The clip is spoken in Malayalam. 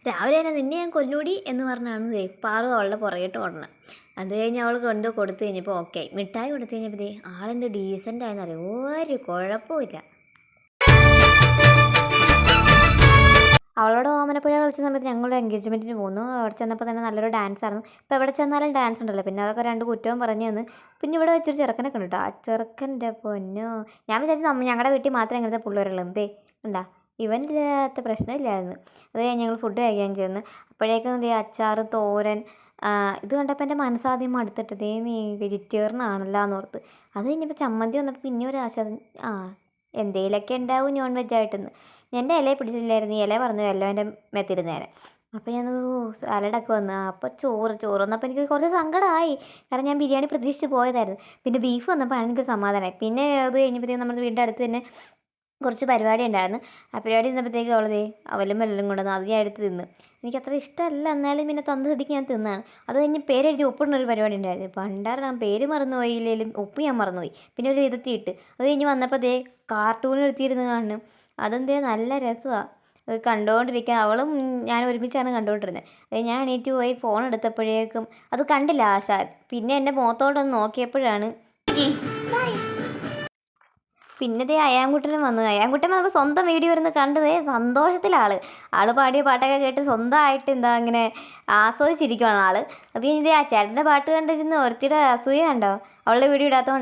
രാവിലെ തന്നെ നിന്നെ ഞാൻ കൊല്ലൂടി എന്ന് പറഞ്ഞാണ് പാറു അവളുടെ പുറകെട്ട് ഓടണം. അത് കഴിഞ്ഞ് അവൾ എന്തോ കൊടുത്തു കഴിഞ്ഞപ്പോൾ ഓക്കെ മിഠായി കൊടുത്തു കഴിഞ്ഞപ്പോൾ ആളെന്തോ ഡീസൻ്റ് ആയെന്നറിയാം, ഒരു കുഴപ്പമില്ല. അവളോട് ഓമനപ്പുഴ കളിച്ച സമയത്ത് ഞങ്ങളുടെ എൻഗേജ്മെൻറ്റിന് പോന്നു. അവിടെ ചെന്നപ്പോൾ തന്നെ നല്ലൊരു ഡാൻസ് ആയിരുന്നു. ഇപ്പോൾ എവിടെ ചെന്നാലും ഡാൻസ് ഉണ്ടല്ലോ, പിന്നെ അതൊക്കെ രണ്ട് കുറ്റവും പറഞ്ഞു തന്ന്. പിന്നെ ഇവിടെ വെച്ചൊരു ചെറുക്കനെ കണ്ടിട്ടോ, ആ ചെറുക്കൻ്റെ പൊന്നോ, ഞാൻ വിചാരിച്ചു ഞങ്ങളുടെ വീട്ടിൽ മാത്രമേ ഇങ്ങനത്തെ പിള്ളേരുള്ളൂ. എന്തേ ഉണ്ടാ ഇവനില്ലാത്ത പ്രശ്നമില്ലായിരുന്നു. അത് കഴിഞ്ഞ് ഞങ്ങൾ ഫുഡ് കഴിക്കാൻ ചെന്ന്. അപ്പോഴേക്കും എന്തേ അച്ചാറ്, തോരൻ, ഇത് കണ്ടപ്പോൾ എൻ്റെ മനസ്സാദ്യം മടുത്തിട്ട് ദൈവമേ വെജിറ്റേറിയൻ ആണല്ലോ എന്നോർത്ത്. അത് കഴിഞ്ഞപ്പോൾ ചമ്മന്തി വന്നപ്പോൾ പിന്നെ ഒരു ആശ്വാസം, എന്തേലൊക്കെ ഉണ്ടാവും നോൺ വെജ് ആയിട്ടെന്ന്. എൻ്റെ ഇലയെ പിടിച്ചില്ലായിരുന്നു, ഈ ഇല പറഞ്ഞു വല്ലവൻ്റെ മെത്തിരുന്നേനെ. അപ്പോൾ ഞാൻ സാലഡൊക്കെ വന്നു. അപ്പോൾ ചോറ് വന്നപ്പോൾ എനിക്ക് കുറച്ച് സങ്കടമായി, കാരണം ഞാൻ ബിരിയാണി പ്രതീക്ഷിച്ച് പോയതായിരുന്നു. പിന്നെ ബീഫ് വന്നപ്പോൾ എനിക്ക് സമാധാനമായി. പിന്നെ അത് കഴിഞ്ഞപ്പോഴത്തേക്കും നമ്മുടെ വീടിൻ്റെ അടുത്ത് തന്നെ കുറച്ച് പരിപാടി ഉണ്ടായിരുന്നു. ആ പരിപാടി നിന്നപ്പോഴത്തേക്കും അവലും വെള്ളം കൊണ്ടുവന്നു. അത് ഞാൻ എടുത്ത് തിന്ന്. എനിക്കത്ര ഇഷ്ടമല്ല, എന്നാലും പിന്നെ തന്ന സ്ഥിതിക്ക് ഞാൻ തിന്നാണ്. അത് കഴിഞ്ഞ് പേരെഴുതി ഒപ്പിടുന്നൊരു പരിപാടി ഉണ്ടായിരുന്നു. പണ്ടാറ് പേര് മറന്നുപോയില്ലെങ്കിലും ഒപ്പ് ഞാൻ മറന്നുപോയി. പിന്നെ ഒരു ഇരുത്തിയിട്ട് അത് കഴിഞ്ഞ് വന്നപ്പോൾ കാർട്ടൂൺ എടുത്തിരുന്ന് കാണണം. അതെന്തേ നല്ല രസമാണ്. അത് കണ്ടുകൊണ്ടിരിക്കുക. അവളും ഞാൻ ഒരുമിച്ചാണ് കണ്ടുകൊണ്ടിരുന്നത്. അത് ഞാൻ എണീറ്റ് പോയി ഫോൺ എടുത്തപ്പോഴേക്കും അത് കണ്ടില്ല ആശാൻ. പിന്നെ എൻ്റെ മുഖത്തോട്ടൊന്ന് നോക്കിയപ്പോഴാണ് പിന്നെ അയാൻകുട്ടനും വന്നു. അയാൻകുട്ടൻ വന്നപ്പോൾ സ്വന്തം വീഡിയോ ഇരുന്ന് കണ്ടതേ സന്തോഷത്തിലാൾ. ആൾ പാടിയ പാട്ടൊക്കെ കേട്ട് സ്വന്തമായിട്ട് ഇങ്ങനെ ആസ്വദിച്ചിരിക്കുകയാണ് ആൾ. അത് കഴിഞ്ഞ് ആ ചേട്ടൻ്റെ പാട്ട് കണ്ടിരുന്ന് ഒരുത്തിയുടെ അസൂയ കണ്ടോ, അവളുടെ വീഡിയോ ഇടാത്തതുകൊണ്ട്.